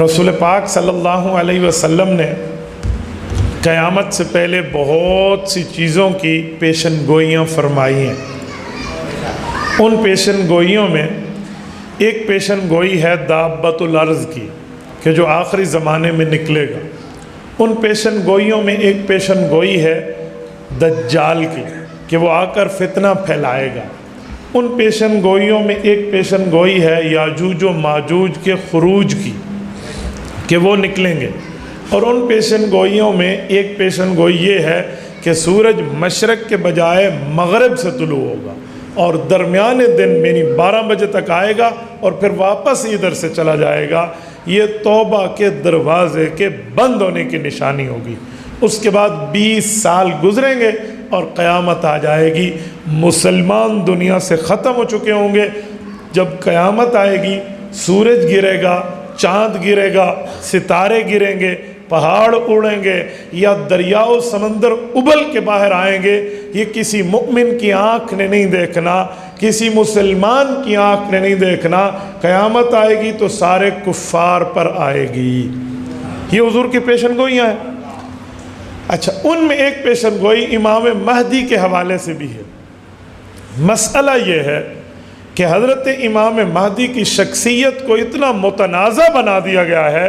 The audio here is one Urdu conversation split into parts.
رسول پاک صلی اللہ علیہ وسلم نے قیامت سے پہلے بہت سی چیزوں کی پیشن گوئیاں فرمائی ہیں۔ ان پیشن گوئیوں میں ایک پیشن گوئی ہے دابۃ الارض کی، کہ جو آخری زمانے میں نکلے گا۔ ان پیشن گوئیوں میں ایک پیشن گوئی ہے دجال کی، کہ وہ آ کر فتنہ پھیلائے گا۔ ان پیشن گوئیوں میں ایک پیشن گوئی ہے یاجوج و ماجوج کے خروج کی، کہ وہ نکلیں گے۔ اور ان پیشن گوئیوں میں ایک پیشن گوئی یہ ہے کہ سورج مشرق کے بجائے مغرب سے طلوع ہوگا اور درمیان دن یعنی 12 بجے تک آئے گا اور پھر واپس ادھر سے چلا جائے گا۔ یہ توبہ کے دروازے کے بند ہونے کی نشانی ہوگی۔ اس کے بعد 20 سال گزریں گے اور قیامت آ جائے گی۔ مسلمان دنیا سے ختم ہو چکے ہوں گے۔ جب قیامت آئے گی، سورج گرے گا، چاند گرے گا، ستارے گریں گے، پہاڑ اڑیں گے، یا دریا و سمندر ابل کے باہر آئیں گے۔ یہ کسی مومن کی آنکھ نے نہیں دیکھنا، کسی مسلمان کی آنکھ نے نہیں دیکھنا۔ قیامت آئے گی تو سارے کفار پر آئے گی۔ یہ حضور کی پیشن گوئیاں ہیں۔ اچھا، ان میں ایک پیشن گوئی امام مہدی کے حوالے سے بھی ہے۔ مسئلہ یہ ہے کہ حضرت امام مہدی کی شخصیت کو اتنا متنازع بنا دیا گیا ہے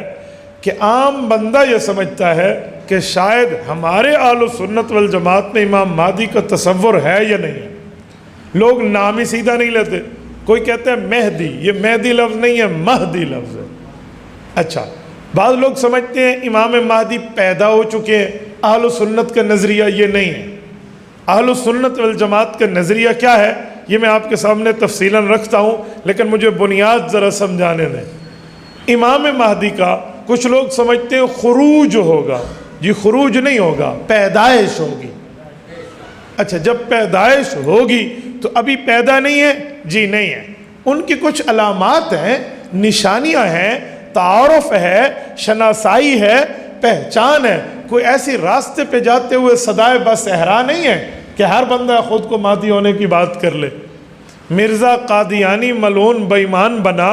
کہ عام بندہ یہ سمجھتا ہے کہ شاید ہمارے اہل سنت والجماعت میں امام مہدی کا تصور ہے یا نہیں ہے۔ لوگ نام ہی سیدھا نہیں لیتے۔ کوئی کہتا ہے مہدی، یہ مہدی لفظ نہیں ہے، مہدی لفظ ہے۔ اچھا، بعض لوگ سمجھتے ہیں امام مہدی پیدا ہو چکے ہیں۔ اہل سنت کا نظریہ یہ نہیں ہے۔ اہل سنت والجماعت کا نظریہ کیا ہے، یہ میں آپ کے سامنے تفصیلاً رکھتا ہوں، لیکن مجھے بنیاد ذرا سمجھانے دیں۔ امام مہدی کا کچھ لوگ سمجھتے ہیں خروج ہوگا۔ جی خروج نہیں ہوگا، پیدائش ہوگی۔ اچھا، جب پیدائش ہوگی تو ابھی پیدا نہیں ہے؟ جی نہیں ہے۔ ان کی کچھ علامات ہیں، نشانیاں ہیں، تعارف ہے، شناسائی ہے، پہچان ہے۔ کوئی ایسی راستے پہ جاتے ہوئے صدائے بصحرا نہیں ہے کہ ہر بندہ خود کو مہدی ہونے کی بات کر لے۔ مرزا قادیانی ملعون بے ایمان بنا،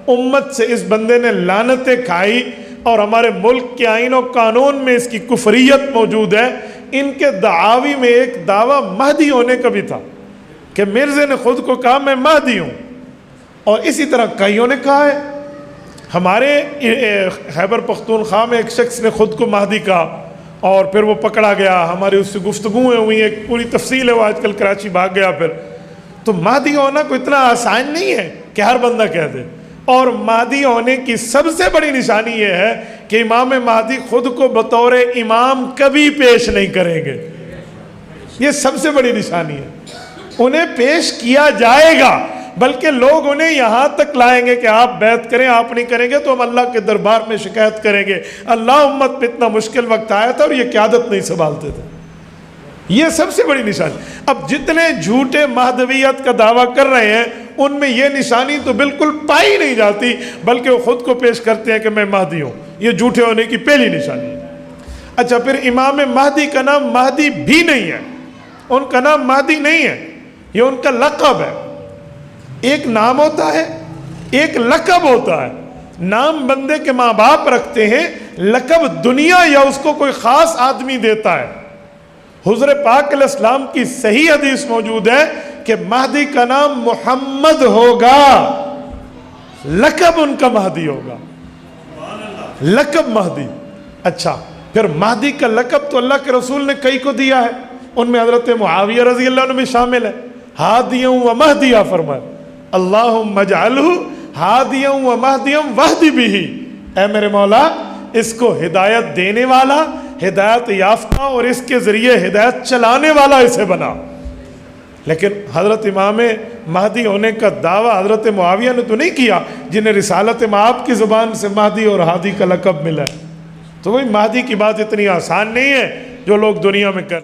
امت سے اس بندے نے لعنتیں کھائی، اور ہمارے ملک کے آئین و قانون میں اس کی کفریت موجود ہے۔ ان کے دعاوی میں ایک دعویٰ مہدی ہونے کا بھی تھا کہ مرزے نے خود کو کہا میں مہدی ہوں، اور اسی طرح کئیوں نے کہا ہے۔ ہمارے خیبر پختونخوا میں ایک شخص نے خود کو مہدی کہا اور پھر وہ پکڑا گیا، ہماری اس سے گفتگویں ہوئی، ایک پوری تفصیل ہے، وہ آج کل کراچی بھاگ گیا۔ پھر تو مہدی ہونا کوئی اتنا آسان نہیں ہے کہ ہر بندہ کہہ دے۔ اور مہدی ہونے کی سب سے بڑی نشانی یہ ہے کہ امام مہدی خود کو بطور امام کبھی پیش نہیں کریں گے۔ یہ سب سے بڑی نشانی ہے۔ انہیں پیش کیا جائے گا، بلکہ لوگ انہیں یہاں تک لائیں گے کہ آپ بیعت کریں، آپ نہیں کریں گے تو ہم اللہ کے دربار میں شکایت کریں گے۔ اللہ امت پہ اتنا مشکل وقت آیا تھا اور یہ قیادت نہیں سنبھالتے تھے۔ یہ سب سے بڑی نشانی۔ اب جتنے جھوٹے مہدویت کا دعویٰ کر رہے ہیں، ان میں یہ نشانی تو بالکل پائی نہیں جاتی، بلکہ وہ خود کو پیش کرتے ہیں کہ میں مہدی ہوں۔ یہ جھوٹے ہونے کی پہلی نشانی ہے۔ اچھا، پھر امام مہدی کا نام مہدی بھی نہیں ہے۔ ان کا نام مہدی نہیں ہے، یہ ان کا لقب ہے۔ ایک نام ہوتا ہے، ایک لقب ہوتا ہے۔ نام بندے کے ماں باپ رکھتے ہیں، لقب دنیا یا اس کو کوئی خاص آدمی دیتا ہے۔ حضور پاک علیہ السلام کی صحیح حدیث موجود ہے کہ مہدی کا نام محمد ہوگا، لقب ان کا مہدی ہوگا، لقب مہدی۔ اچھا، پھر مہدی کا لقب تو اللہ کے رسول نے کئی کو دیا ہے، ان میں حضرت معاویہ رضی اللہ عنہ بھی شامل ہے۔ ہادیاں و مہدیہ فرمائے، اللہم اجعلہ ہادیاں و مہدیاں واہدی بھی۔ اے میرے مولا، اس کو ہدایت دینے والا، ہدایت یافتہ اور اس کے ذریعے ہدایت چلانے والا اسے بنا۔ لیکن حضرت امام مہدی ہونے کا دعویٰ حضرت معاویہ نے تو نہیں کیا، جنہیں رسالت مآب کی زبان سے مہدی اور ہادی کا لقب ملا ہے۔ تو وہی مہدی کی بات اتنی آسان نہیں ہے جو لوگ دنیا میں کر